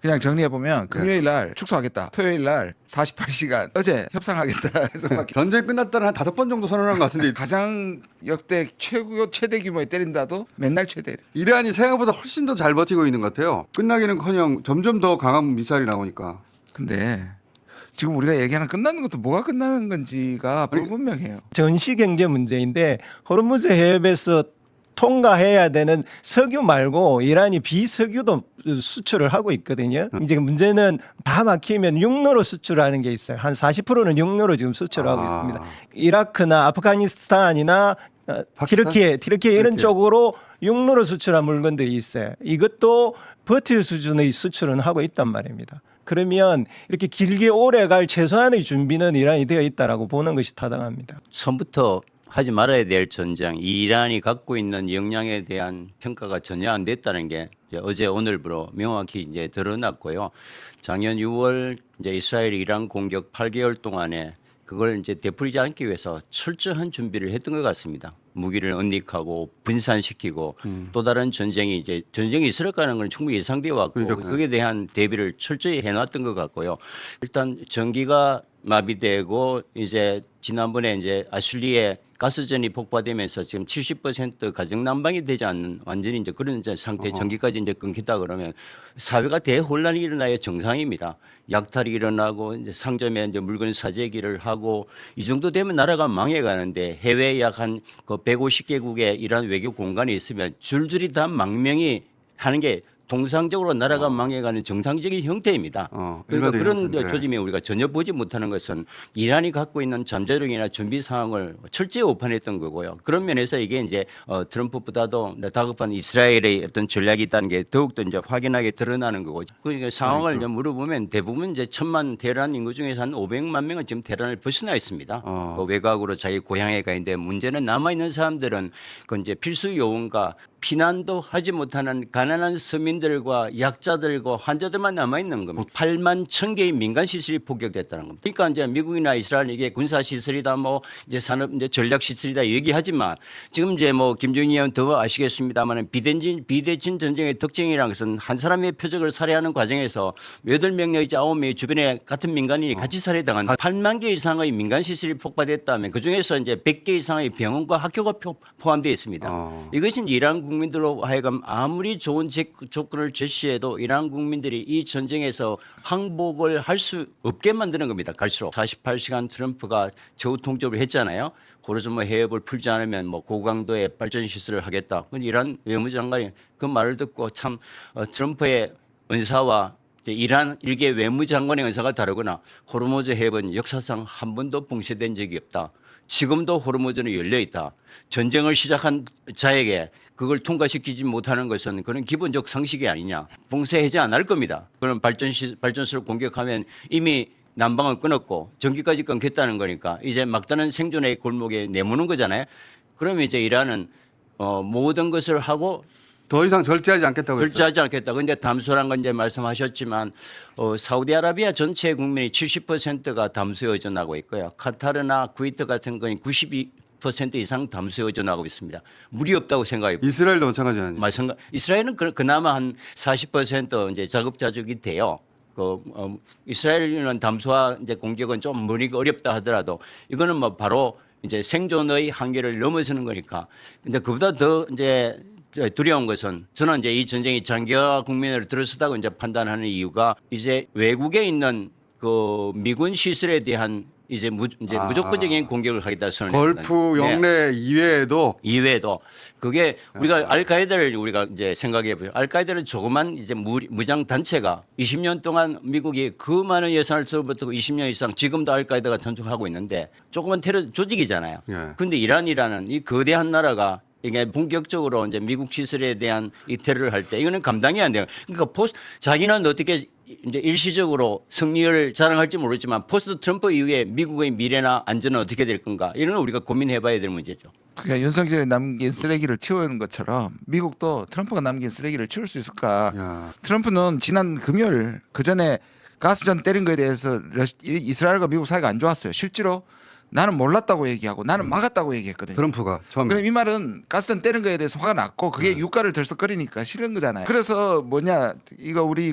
그냥 정리해 보면 금요일 날 축소하겠다. 토요일 날 48시간. 어제 협상하겠다. 해서 막 전쟁 끝났다는 한 5번 정도 선언한 것 같은데 가장 역대 최대 규모의 때린다도 맨날 최대. 이란이 생각보다 훨씬 더 잘 버티고 있는 것 같아요. 끝나기는커녕 점점 더 강한 미사일이 나오니까. 근데 지금 우리가 얘기하는 끝나는 것도 뭐가 끝나는 건지가 불분명해요. 전시 경제 문제인데 호르무즈 해협에서 통과해야 되는 석유 말고 이란이 비석유도 수출을 하고 있거든요. 이제 문제는 다 막히면 육로로 수출하는 게 있어요. 한 40%는 육로로 지금 수출하고 있습니다. 이라크나 아프가니스탄이나 티르키예 이런 쪽으로 육로로 수출한 물건들이 있어요. 이것도 버틸 수준의 수출은 하고 있단 말입니다. 그러면 이렇게 길게 오래 갈 최소한의 준비는 이란이 되어 있다라고 보는 것이 타당합니다. 처음부터 하지 말아야 될 전쟁, 이란이 갖고 있는 역량에 대한 평가가 전혀 안 됐다는 게 이제 어제 오늘부로 명확히 이제 드러났고요. 작년 6월 이제 이스라엘 이란 공격 8개월 동안에 그걸 이제 되풀이지 않기 위해서 철저한 준비를 했던 것 같습니다. 무기를 은닉하고 분산시키고 또 다른 전쟁이 있을 거라는 충분히 예상되어 왔고 그에 대한 대비를 철저히 해놨던 것 같고요. 일단 전기가 마비되고 이제 지난번에 이제 아슐리에 가스전이 폭파되면서 지금 70% 가정 난방이 되지 않는 완전히 이제 그런 이제 상태, 전기까지 이제 끊긴다 그러면 사회가 대혼란이 일어나야 정상입니다. 약탈이 일어나고 이제 상점에 이제 물건 사재기를 하고 이 정도 되면 나라가 망해가는데 해외 약 한 그 150개국의 이런 외교 공간이 있으면 줄줄이 다 망명이 하는 게 통상적으로 나라가 망해가는 정상적인 형태입니다. 그러니까 그런 조짐에 우리가 전혀 보지 못하는 것은 이란이 갖고 있는 잠재력이나 준비 상황을 철저히 오판했던 거고요. 그런 면에서 이게 이제 트럼프보다도 다급한 이스라엘의 어떤 전략이 있다는 게 더욱더 이제 확연하게 드러나는 거고. 그 상황을 이제 물어보면 대부분 이제 1,000만 테헤란 인구 중에서 한 500만 명은 지금 테헤란을 벗어나 있습니다. 그 외곽으로 자기 고향에 가 있는데 문제는 남아 있는 사람들은 그 이제 필수 요원과 피난도 하지 못하는 가난한 서민들과 약자들과 환자들만 남아 있는 겁니다. 8만 1,000개의 민간 시설이 폭격됐다는 겁니다. 그러니까 이제 미국이나 이스라엘 이게 군사 시설이다 뭐 이제 산업 이제 전략 시설이다 얘기하지만 지금 이제 뭐 김정인 의원 더 아시겠습니다만은 비대칭 전쟁의 특징이라는 것은 한 사람의 표적을 살해하는 과정에서 8명 내지 9명의 주변에 같은 민간인이 같이 살해당한 8만 개 이상의 민간 시설이 폭파됐다면 그 중에서 이제 100개 이상의 병원과 학교가 포함되어 있습니다. 이것이 이란 국민들로 하여금 아무리 좋은 조건을 제시해도 이란 국민들이 이 전쟁에서 항복을 할 수 없게 만드는 겁니다. 갈수록 48시간 트럼프가 저우 통첩을 했잖아요. 호르무즈 해협을 풀지 않으면 뭐 고강도의 발전 시설을 하겠다. 이란 외무장관이 그 말을 듣고 참 트럼프의 은사와 이란 일개 외무장관의 은사가 다르거나 호르무즈 해협은 역사상 한 번도 봉쇄된 적이 없다. 지금도 호르무즈는 열려 있다. 전쟁을 시작한 자에게 그걸 통과시키지 못하는 것은 그런 기본적 상식이 아니냐. 봉쇄하지 않을 겁니다. 그런 발전소를 공격하면 이미 난방을 끊었고 전기까지 끊겠다는 거니까 이제 막다른 생존의 골목에 내모는 거잖아요. 그러면 이제 이란은 모든 것을 하고 더 이상 절제하지 않겠다고 했어요. 절제하지 않겠다. 그런데 담수란 건 이제 말씀하셨지만 사우디아라비아 전체 국민의 70%가 담수에 의존하고 있고요. 카타르나 쿠웨이트 같은 건 92% 이상 담수에 의존하고 있습니다. 물이 없다고 생각해 봅니다. 이스라엘도 마찬가지 아니에요. 이스라엘은 그나마 한 40% 이제 자급자족이 돼요. 이스라엘은 담수화 이제 공격은 좀 머리가 어렵다 하더라도 이거는 뭐 바로 이제 생존의 한계를 넘어서는 거니까. 근데 그보다 더 이제 두려운 것은 저는 이제 이 전쟁이 장기화 국면으로 들어서다고 이제 판단하는 이유가 이제 외국에 있는 그 미군 시설에 대한 이제 무조건적인 공격을 하겠다 선언했거든요. 걸프 영내 이외에도 그게 우리가 알카에다를 우리가 이제 생각해 보죠. 알카에다는 조그만 이제 무장 단체가 20년 동안 미국이 그 많은 예산을 써부터 20년 이상 지금도 알카에다가 전속하고 있는데 조그만 테러 조직이잖아요. 그런데 이란이라는 이 거대한 나라가 이게 본격적으로 이제 미국 시설에 대한 이 테러를 할 때 이거는 감당이 안 돼요. 그러니까 자기는 어떻게 이제 일시적으로 승리를 자랑할지 모르지만 포스트 트럼프 이후에 미국의 미래나 안전은 어떻게 될 건가 이런 걸 우리가 고민해봐야 될 문제죠. 그러니까 윤석열이 남긴 쓰레기를 치우는 것처럼 미국도 트럼프가 남긴 쓰레기를 치울 수 있을까? 트럼프는 지난 금요일 그 전에 가스전 때린 거에 대해서 이스라엘과 미국 사이가 안 좋았어요. 실제로 나는 몰랐다고 얘기하고 나는 막았다고 얘기했거든요. 트럼프가 처음에. 그럼 이 말은 가스등 떼는 거에 대해서 화가 났고 그게 유가를 들썩거리니까 싫은 거잖아요. 그래서 뭐냐 이거 우리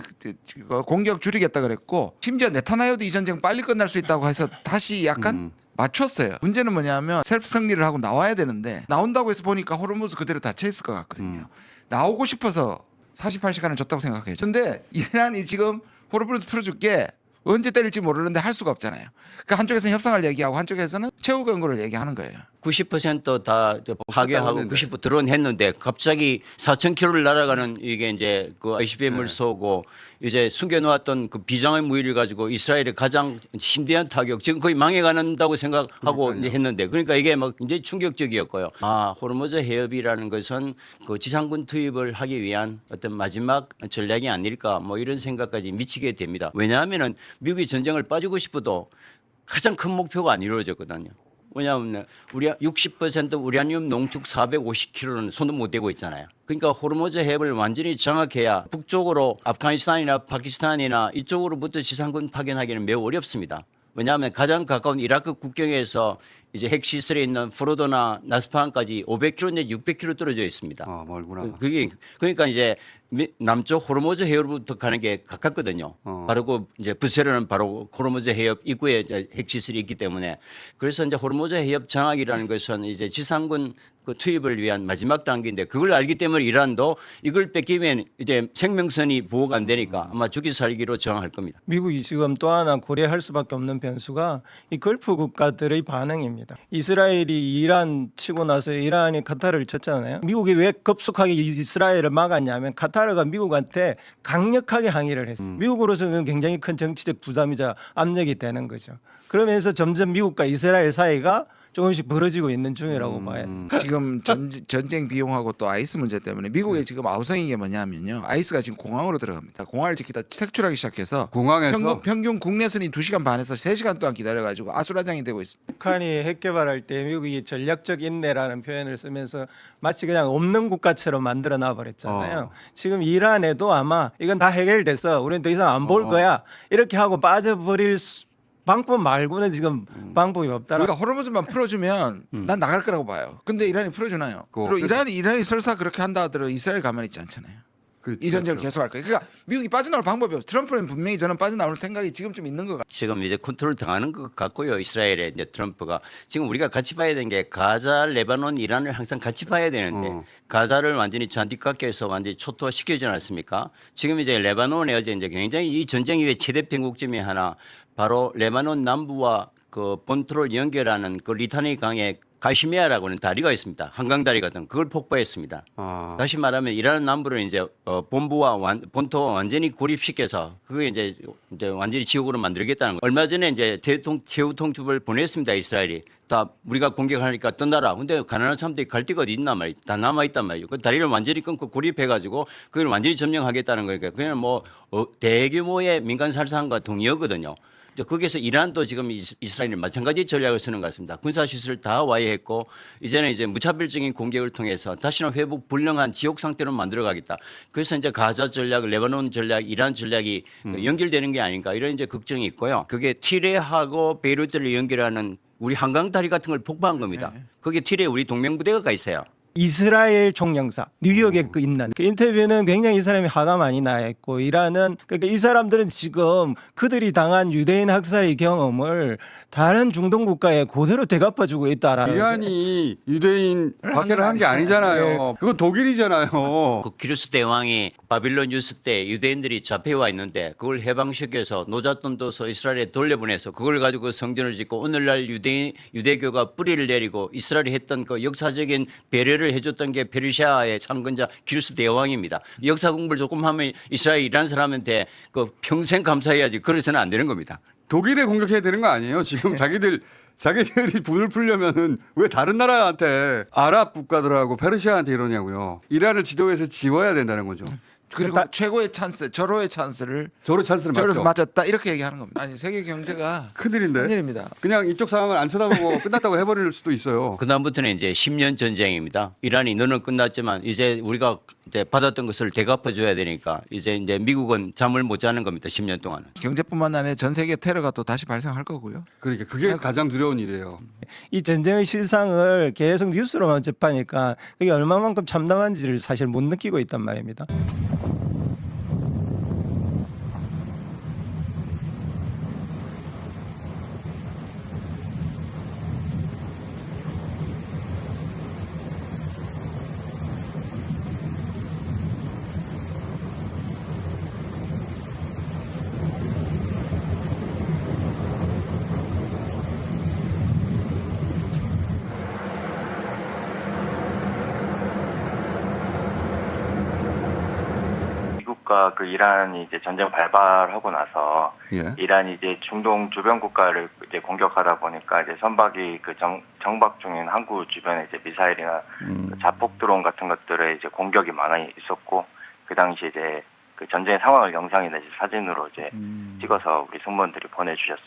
이거 공격 줄이겠다 그랬고 심지어 네타냐후도 이 전쟁 빨리 끝날 수 있다고 해서 다시 약간 맞췄어요. 문제는 뭐냐면 셀프 승리를 하고 나와야 되는데 나온다고 해서 보니까 호르무즈 그대로 닫혀 있을 것 같거든요. 나오고 싶어서 48시간을 줬다고 생각해요. 근데 이란이 지금 호르무즈 풀어줄게 언제 때릴지 모르는데 할 수가 없잖아요. 그러니까 한쪽에서는 협상을 얘기하고 한쪽에서는 최후 경고를 얘기하는 거예요. 90%다 파괴하고 했는데. 90% 드론했는데 갑자기 4,000km를 날아가는 이게 이제 그 ICBM을 쏘고 이제 숨겨놓았던 그 비장의 무기를 가지고 이스라엘의 가장 심대한 타격 지금 거의 망해가는다고 생각하고 이제 했는데 그러니까 이게 막 이제 충격적이었고요. 아 호르무즈 해협이라는 것은 그 지상군 투입을 하기 위한 어떤 마지막 전략이 아닐까 뭐 이런 생각까지 미치게 됩니다. 왜냐하면은 미국이 전쟁을 빠지고 싶어도 가장 큰 목표가 안 이루어졌거든요. 왜냐하면 우리 60% 우라늄 농축 450kg는 손도 못 대고 있잖아요. 그러니까 호르무즈 해협을 완전히 장악해야 북쪽으로 아프가니스탄이나 파키스탄이나 이쪽으로부터 지상군 파견하기는 매우 어렵습니다. 왜냐하면 가장 가까운 이라크 국경에서 이제 핵시설에 있는 포로도나 나스파한까지 500km 내지 600km 떨어져 있습니다. 멀구나. 그게 그러니까 이제 남쪽 호르무즈 해협으로부터 가는 게 가깝거든요. 바로 그 이제 부세르는 바로 호르무즈 해협 입구에 이제 핵시설이 있기 때문에 그래서 이제 호르무즈 해협 장악이라는 것은 이제 지상군 그 투입을 위한 마지막 단계인데 그걸 알기 때문에 이란도 이걸 뺏기면 이제 생명선이 보호가 안 되니까 아마 죽기 살기로 저항할 겁니다. 미국이 지금 또 하나 고려할 수밖에 없는 변수가 이 걸프 국가들의 반응입니다. 이스라엘이 이란 치고 나서 이란이 카타르를 쳤잖아요. 미국이 왜 급속하게 이스라엘을 막았냐면 카타르가 미국한테 강력하게 항의를 했어요. 미국으로서는 굉장히 큰 정치적 부담이자 압력이 되는 거죠. 그러면서 점점 미국과 이스라엘 사이가 조금씩 벌어지고 있는 중이라고 봐요. 지금 전쟁 비용하고 또 아이스 문제 때문에 미국의 지금 아우성인 게 뭐냐면요. 아이스가 지금 공항으로 들어갑니다. 공항을 지키다 색출하기 시작해서 공항에서 평균 국내선이 2시간 반에서 3시간 동안 기다려가지고 아수라장이 되고 있습니다. 북한이 핵 개발할 때 미국이 전략적 인내라는 표현을 쓰면서 마치 그냥 없는 국가처럼 만들어 놔 버렸잖아요. 지금 이란에도 아마 이건 다 해결돼서 우리는 더 이상 안 볼 거야 이렇게 하고 빠져버릴 방법 말고는 지금 방법이 없다라. 그러니까 호르무즈만 풀어주면 난 나갈 거라고 봐요. 근데 이란이 풀어주나요? 그리고 이란이 설사 그렇게 한다 하더라도 이스라엘 가만히 있지 않잖아요. 이 전쟁을 계속할 거예요. 그러니까 미국이 빠져나올 방법이 없어요. 트럼프는 분명히 저는 빠져나올 생각이 지금 좀 있는 것 같아요. 지금 이제 컨트롤 당하는 것 같고요. 이스라엘의 이제 트럼프가 지금 우리가 같이 봐야 되는 게 가자, 레바논, 이란을 항상 같이 봐야 되는데 가자를 완전히 잔디깎여서 완전히 초토화 시켜지 않았습니까? 지금 이제 레바논에 어제 이제 굉장히 이 전쟁 이후에 최대 변곡점이 하나 바로 레바논 남부와 그 본토를 연결하는 그 리타니 강의 가시미아라고는 다리가 있습니다. 한강 다리 같은 그걸 폭파했습니다. 다시 말하면 이란 남부를 이제 본토와 완전히 고립시켜서 그게 이제 완전히 지옥으로 만들겠다는 거. 얼마 전에 이제 최후 통첩을 보냈습니다. 이스라엘이 다 우리가 공격하니까 떠나라. 근데 가난한 사람들이 갈 데가 어디 있나 말이야. 다 남아 있단 말이에요. 그 다리를 완전히 끊고 고립해가지고 그걸 완전히 점령하겠다는 거니까 그냥 뭐 대규모의 민간 살상과 동의어거든요. 거기에서 이란도 지금 이스라엘이 마찬가지 전략을 쓰는 것 같습니다. 군사시설을 다 와해했고 이제는 이제 무차별적인 공격을 통해서 다시는 회복 불능한 지옥 상태로 만들어가겠다. 그래서 이제 가자 전략, 레바논 전략, 이란 전략이 연결되는 게 아닌가 이런 이제 걱정이 있고요. 그게 티레하고 베이루트를 연결하는 우리 한강 다리 같은 걸 폭파한 겁니다. 거기에 티레에 우리 동맹부대가 가 있어요. 이스라엘 총영사 뉴욕에 그 있는 그 인터뷰는 굉장히 이 사람이 화가 많이 나 있고 이란은 그러니까 이 사람들은 지금 그들이 당한 유대인 학살의 경험을 다른 중동 국가에 그대로 되갚아주고 있다라는. 이란이 유대인 박해를 한 게 아니잖아요. 그건 독일이잖아요. 그 키루스 대왕이 바빌론 유스 때 유대인들이 잡혀와 있는데 그걸 해방시켜서 노잣돈 둬서 이스라엘에 돌려보내서 그걸 가지고 성전을 짓고 오늘날 유대교가 뿌리를 내리고 이스라엘이 했던 그 역사적인 배려를 해줬던 게 페르시아의 창건자 키루스 대왕입니다. 역사 공부를 조금 하면 이스라엘 이란 사람한테 그 평생 감사해야지 그래서는 안 되는 겁니다. 독일에 공격해야 되는 거 아니에요? 지금 자기들이 분을 풀려면은 왜 다른 나라한테 아랍 국가들하고 페르시아한테 이러냐고요. 이란을 지도에서 지워야 된다는 거죠. 그리고 그러니까 최고의 찬스, 절호의 찬스를 저로 찬스를 저로서 맞죠. 맞았다 이렇게 얘기하는 겁니다. 아니 세계 경제가 큰일인데. 큰일입니다. 그냥 이쪽 상황을 안 쳐다보고 끝났다고 해버릴 수도 있어요. 그다음부터는 이제 10년 전쟁입니다. 이란이 너는 끝났지만 이제 우리가 이제 받았던 것을 되갚아 줘야 되니까 이제 미국은 잠을 못 자는 겁니다. 10년 동안은. 경제뿐만 아니라 전 세계 테러가 또 다시 발생할 거고요. 그러니까 그게 가장 두려운 일이에요. 이 전쟁의 실상을 계속 뉴스로만 접하니까 그게 얼마만큼 참담한지를 사실 못 느끼고 있단 말입니다. 미국과 그 이란이 이제 전쟁 발발하고 나서 예. 이란이 이제 중동 주변 국가를 이제 공격하다 보니까 이제 선박이 그 정박 중인 항구 주변에 이제 미사일이나 그 자폭 드론 같은 것들에 이제 공격이 많이 있었고 그 당시 이제 그 전쟁 상황을 영상이나 이제 사진으로 이제 찍어서 우리 승무원들이 보내주셨습니다.